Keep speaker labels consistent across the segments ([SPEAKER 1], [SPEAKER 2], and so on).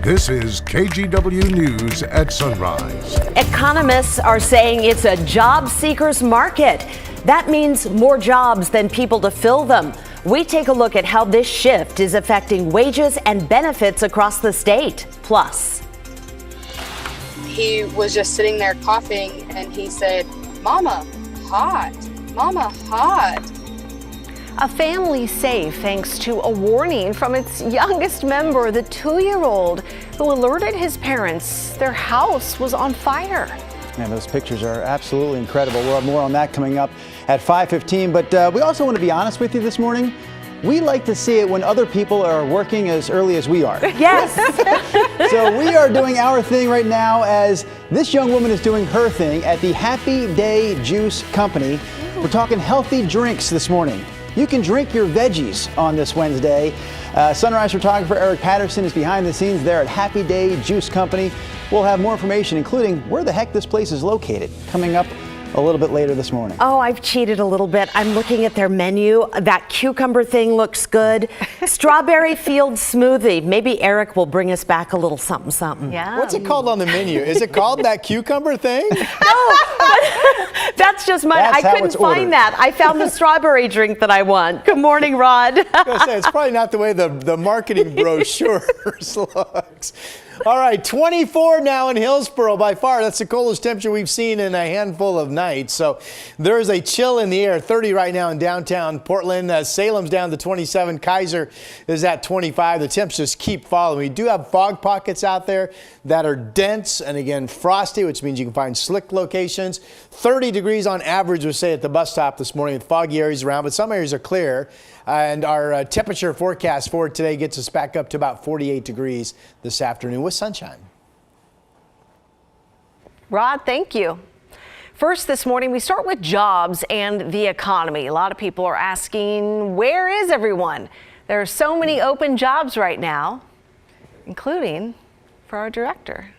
[SPEAKER 1] This is KGW News at Sunrise.
[SPEAKER 2] Economists are saying it's a job seekers market. That means more jobs than people to fill them. We take a look at how this shift is affecting wages and benefits across the state. Plus,
[SPEAKER 3] he was just sitting there coughing and he said, "Mama, hot. Mama, hot."
[SPEAKER 4] A family safe thanks to a warning from its youngest member, the 2-year-old, who alerted his parents their house was on fire.
[SPEAKER 5] Man, those pictures are absolutely incredible. We'll have more on that coming up at 5:15. But we also want to be honest with you this morning. We like to see it when other people are working as early as we are.
[SPEAKER 2] yes.
[SPEAKER 5] So we are doing our thing right now as this young woman is doing her thing at the Happy Day Juice Company. We're talking healthy drinks this morning. You can drink your veggies on this Wednesday. Sunrise photographer Eric Patterson is behind the scenes there at Happy Day Juice Company. We'll have more information, including where the heck this place is located, coming up a little bit later this morning.
[SPEAKER 2] Oh, I've cheated a little bit. I'm looking at their menu. That cucumber thing looks good. Strawberry field smoothie. Maybe Eric will bring us back a little something, something.
[SPEAKER 4] Yeah.
[SPEAKER 6] What's it called on the menu? Is it called that cucumber thing?
[SPEAKER 2] No, that's just mine. I couldn't find that. I found the strawberry drink that I want. Good morning, Rod.
[SPEAKER 6] I was gonna say, it's probably not the way the marketing brochures looks. All right, 24 now in Hillsboro. By far, that's the coldest temperature we've seen in a handful of nights. So there is a chill in the air. 30 right now in downtown Portland. Salem's down to 27. Kaiser is at 25. The temps just keep falling. We do have fog pockets out there that are dense and, again, frosty, which means you can find slick locations. 30 degrees on average, we say, at the bus stop this morning with foggy areas around, but some areas are clear. And our temperature forecast for today gets us back up to about 48 degrees this afternoon with sunshine.
[SPEAKER 4] Rod, thank you. First this morning, we start with jobs and the economy. A lot of people are asking, where is everyone? There are so many open jobs right now, including for our director.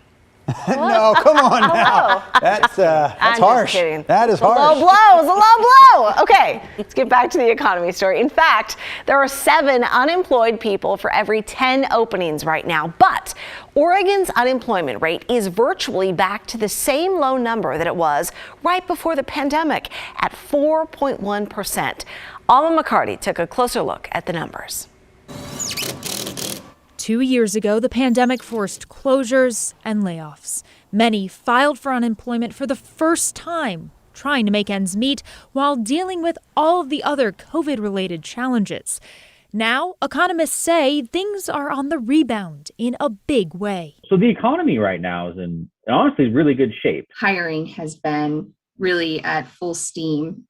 [SPEAKER 5] No, come on now. That's
[SPEAKER 4] I'm
[SPEAKER 5] harsh.
[SPEAKER 4] Just kidding.
[SPEAKER 5] That is harsh.
[SPEAKER 4] Low blow. It's a low blow. Okay, let's get back to the economy story. In fact, there are 7 unemployed people for every 10 openings right now. But Oregon's unemployment rate is virtually back to the same low number that it was right before the pandemic at 4.1%. Alma McCarty took a closer look at the numbers.
[SPEAKER 7] 2 years ago, the pandemic forced closures and layoffs. Many filed for unemployment for the first time, trying to make ends meet while dealing with all of the other COVID-related challenges. Now, economists say things are on the rebound in a big way.
[SPEAKER 8] So the economy right now is in honestly really good shape.
[SPEAKER 9] Hiring has been really at full steam,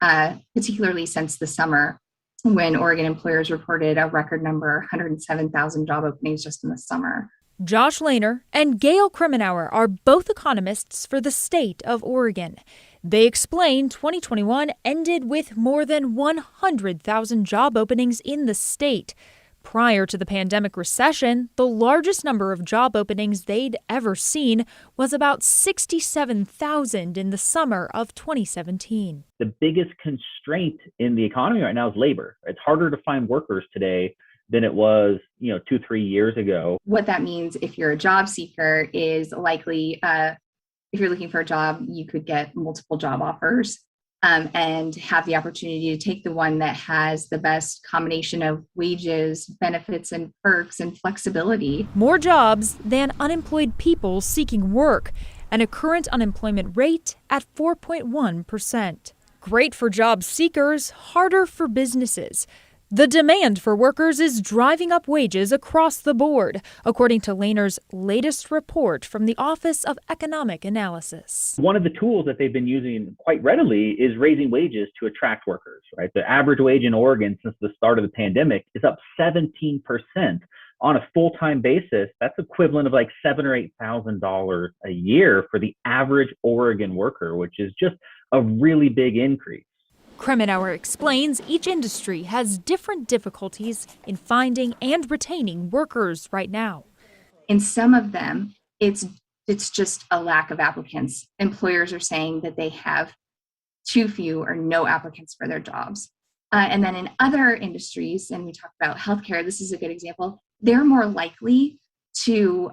[SPEAKER 9] particularly since the summer, when Oregon employers reported a record number, 107,000 job openings just in the summer.
[SPEAKER 7] Josh Lehner and Gail Krimenauer are both economists for the state of Oregon. They explain 2021 ended with more than 100,000 job openings in the state. Prior to the pandemic recession, the largest number of job openings they'd ever seen was about 67,000 in the summer of 2017.
[SPEAKER 8] The biggest constraint in the economy right now is labor. It's harder to find workers today than it was, 2-3 years ago.
[SPEAKER 9] What that means if you're a job seeker is likely, if you're looking for a job, you could get multiple job offers. And have the opportunity to take the one that has the best combination of wages, benefits, and perks and flexibility.
[SPEAKER 7] More jobs than unemployed people seeking work, and a current unemployment rate at 4.1%. Great for job seekers, harder for businesses. The demand for workers is driving up wages across the board, according to Lehner's latest report from the Office of Economic Analysis.
[SPEAKER 8] One of the tools that they've been using quite readily is raising wages to attract workers, right? The average wage in Oregon since the start of the pandemic is up 17%. On a full-time basis, that's equivalent of like $7,000 or $8,000 a year for the average Oregon worker, which is just a really big increase.
[SPEAKER 7] Krimenauer explains each industry has different difficulties in finding and retaining workers right now.
[SPEAKER 9] In some of them, it's just a lack of applicants. Employers are saying that they have too few or no applicants for their jobs. And then in other industries, and we talk about healthcare, this is a good example, they're more likely to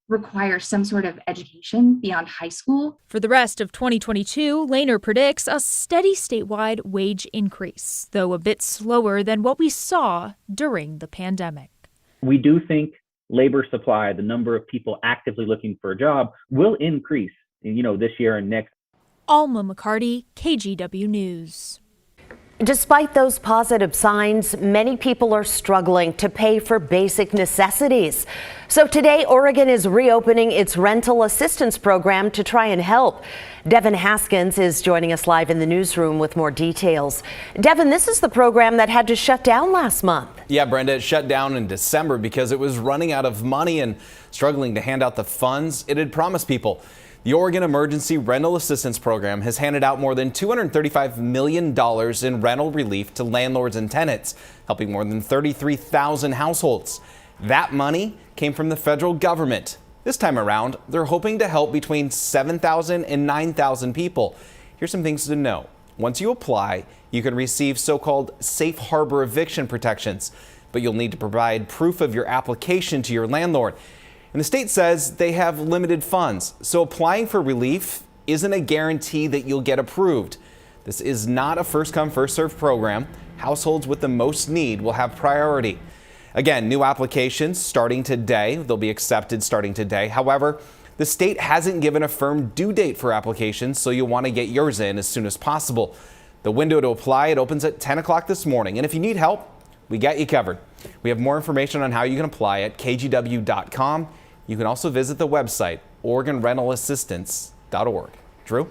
[SPEAKER 9] require some sort of education beyond high school.
[SPEAKER 7] For the rest of 2022, Lehner predicts a steady statewide wage increase, though a bit slower than what we saw during the pandemic.
[SPEAKER 8] We do think labor supply, the number of people actively looking for a job, will increase, this year and next.
[SPEAKER 7] Alma McCarty, KGW News.
[SPEAKER 2] Despite those positive signs, many people are struggling to pay for basic necessities. So today, Oregon is reopening its rental assistance program to try and help. Devin Haskins is joining us live in the newsroom with more details. Devin, this is the program that had to shut down last month.
[SPEAKER 10] Yeah, Brenda, it shut down in December because it was running out of money and struggling to hand out the funds it had promised people. The Oregon Emergency Rental Assistance Program has handed out more than $235 million in rental relief to landlords and tenants, helping more than 33,000 households. That money came from the federal government. This time around, they're hoping to help between 7,000 and 9,000 people. Here's some things to know. Once you apply, you can receive so-called safe harbor eviction protections, but you'll need to provide proof of your application to your landlord. And the state says they have limited funds, so applying for relief isn't a guarantee that you'll get approved. This is not a first-come, first-served program. Households with the most need will have priority. Again, new applications starting today. They'll be accepted starting today. However, the state hasn't given a firm due date for applications, so you'll want to get yours in as soon as possible. The window to apply, it opens at 10 o'clock this morning. And if you need help, we got you covered. We have more information on how you can apply at kgw.com. You can also visit the website, OregonRentalAssistance.org. Drew?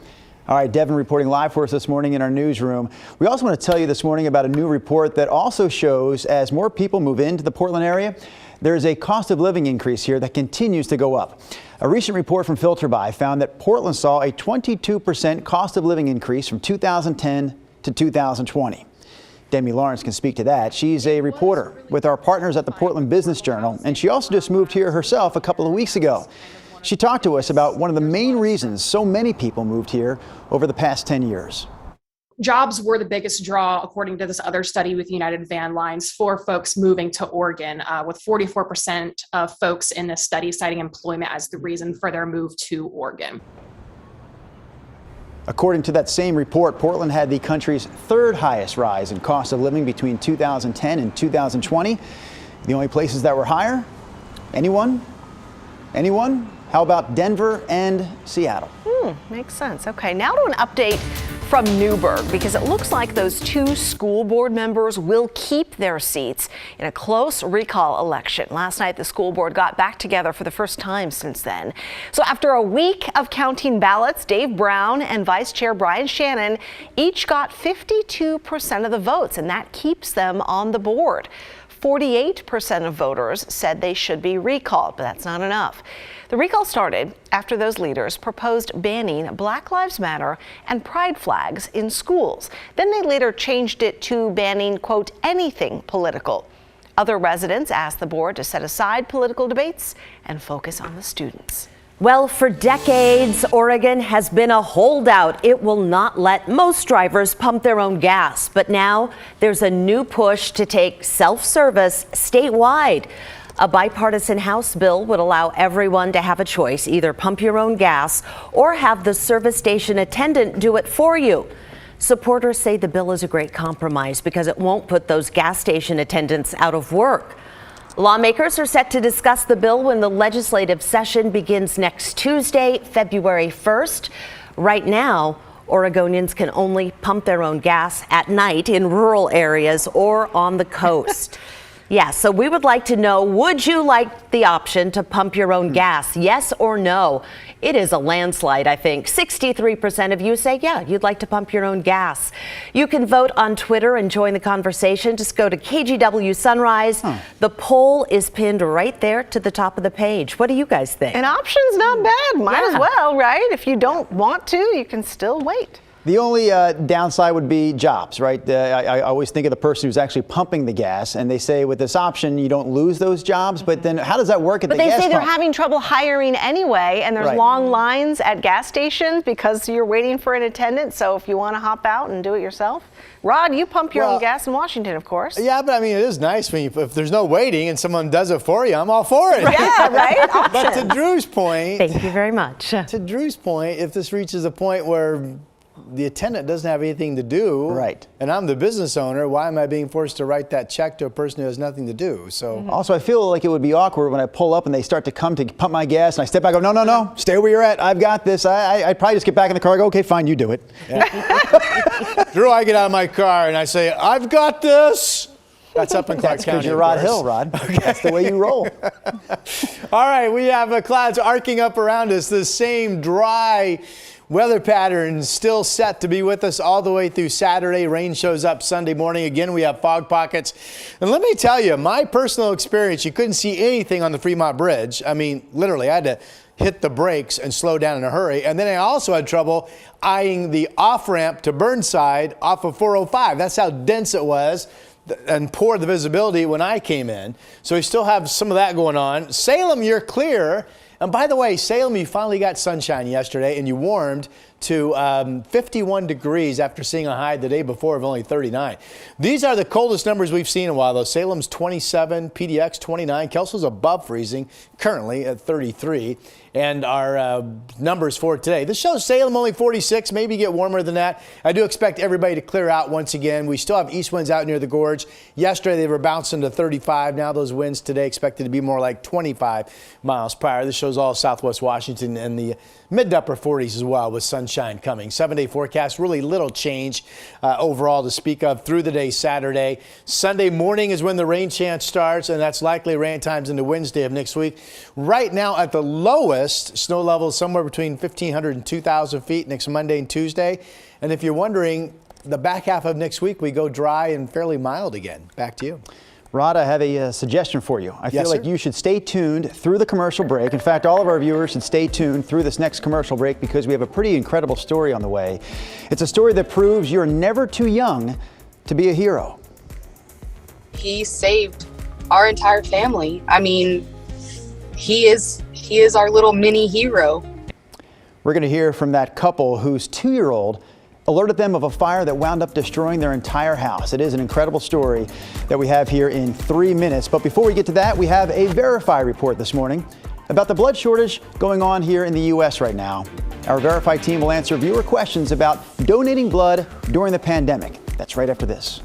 [SPEAKER 5] All right, Devin reporting live for us this morning in our newsroom. We also want to tell you this morning about a new report that also shows as more people move into the Portland area, there's a cost of living increase here that continues to go up. A recent report from FilterBuy found that Portland saw a 22% cost of living increase from 2010 to 2020. Demi Lawrence can speak to that. She's a reporter with our partners at the Portland Business Journal, and she also just moved here herself a couple of weeks ago. She talked to us about one of the main reasons so many people moved here over the past 10 years.
[SPEAKER 11] Jobs were the biggest draw, according to this other study with United Van Lines, for folks moving to Oregon, with 44% of folks in this study citing employment as the reason for their move to Oregon.
[SPEAKER 5] According to that same report, Portland had the country's third highest rise in cost of living between 2010 and 2020. The only places that were higher? Anyone? Anyone? How about Denver and Seattle?
[SPEAKER 4] Makes sense. Okay, now to an update from Newburgh, because it looks like those two school board members will keep their seats in a close recall election. Last night, the school board got back together for the first time since then. So after a week of counting ballots, Dave Brown and Vice Chair Brian Shannon each got 52% of the votes, and that keeps them on the board. 48% of voters said they should be recalled, but that's not enough. The recall started after those leaders proposed banning Black Lives Matter and pride flags in schools. Then they later changed it to banning, quote, anything political. Other residents asked the board to set aside political debates and focus on the students.
[SPEAKER 2] Well, for decades, Oregon has been a holdout. It will not let most drivers pump their own gas. But now there's a new push to take self-service statewide. A bipartisan House bill would allow everyone to have a choice, either pump your own gas or have the service station attendant do it for you. Supporters say the bill is a great compromise because it won't put those gas station attendants out of work. Lawmakers are set to discuss the bill when the legislative session begins next Tuesday, February 1st. Right now, Oregonians can only pump their own gas at night in rural areas or on the coast. Yeah, so we would like to know, would you like the option to pump your own gas? Yes or no? It is a landslide, I think. 63% of you say, yeah, you'd like to pump your own gas. You can vote on Twitter and join the conversation. Just go to KGW Sunrise. The poll is pinned right there to the top of the page. What do you guys think?
[SPEAKER 4] An option's not bad. Might as well, right? If you don't want to, you can still wait.
[SPEAKER 5] The only downside would be jobs, right? I always think of the person who's actually pumping the gas, and they say with this option, you don't lose those jobs. But then how does that work at the gas pump?
[SPEAKER 4] But they say they're having trouble hiring anyway, and there's long lines at gas stations because you're waiting for an attendant. So if you want to hop out and do it yourself. Rod, you pump your own gas in Washington, of course.
[SPEAKER 6] Yeah, but I mean, it is nice when if there's no waiting and someone does it for you, I'm all for it.
[SPEAKER 4] Yeah, right?
[SPEAKER 6] But to Drew's point.
[SPEAKER 2] Thank you very much.
[SPEAKER 6] To Drew's point, if this reaches a point where the attendant doesn't have anything to do,
[SPEAKER 5] right,
[SPEAKER 6] and I'm the business owner, why am I being forced to write that check to a person who has nothing to do? So
[SPEAKER 5] also, I feel like it would be awkward when I pull up and they start to come to pump my gas, and I step back and go, no, stay where you're at. I've got this. I'd probably just get back in the car and go, okay, fine, you do it.
[SPEAKER 6] Yeah. Drew, I get out of my car and I say, I've got this. That's up in Clark County.
[SPEAKER 5] Because you're Rod Hill, Rod. Okay. That's the way you roll.
[SPEAKER 6] All right, we have clouds arcing up around us. The same dry weather pattern still set to be with us all the way through Saturday. Rain shows up Sunday morning. Again, we have fog pockets. And let me tell you, my personal experience, you couldn't see anything on the Fremont Bridge. I mean, literally, I had to hit the brakes and slow down in a hurry. And then I also had trouble eyeing the off-ramp to Burnside off of 405. That's how dense it was and poor the visibility when I came in. So we still have some of that going on. Salem, you're clear. And by the way, Salem, you finally got sunshine yesterday and you warmed to 51 degrees after seeing a high the day before of only 39. These are the coldest numbers we've seen in a while, though. Salem's 27, PDX 29. Kelso's above freezing, currently at 33. And our numbers for today. This shows Salem only 46, maybe get warmer than that. I do expect everybody to clear out once again. We still have east winds out near the gorge. Yesterday they were bouncing to 35. Now those winds today expected to be more like 25 miles per hour. This shows all of southwest Washington and the mid to upper 40s as well with sunshine coming. 7-day forecast, really little change overall to speak of through the day Saturday. Sunday morning is when the rain chance starts, and that's likely rain times into Wednesday of next week. Right now at the lowest, snow levels somewhere between 1,500 and 2,000 feet next Monday and Tuesday. And if you're wondering, the back half of next week, we go dry and fairly mild again. Back to you.
[SPEAKER 5] Rod, I have a suggestion for you. I feel like you should stay tuned through the commercial break. In fact, all of our viewers should stay tuned through this next commercial break because we have a pretty incredible story on the way. It's a story that proves you're never too young to be a hero.
[SPEAKER 3] He saved our entire family. I mean, he is our little mini hero.
[SPEAKER 5] We're going to hear from that couple whose 2-year-old alerted them of a fire that wound up destroying their entire house. It is an incredible story that we have here in 3 minutes. But before we get to that, we have a Verify report this morning about the blood shortage going on here in the U.S. right now. Our Verify team will answer viewer questions about donating blood during the pandemic. That's right after this.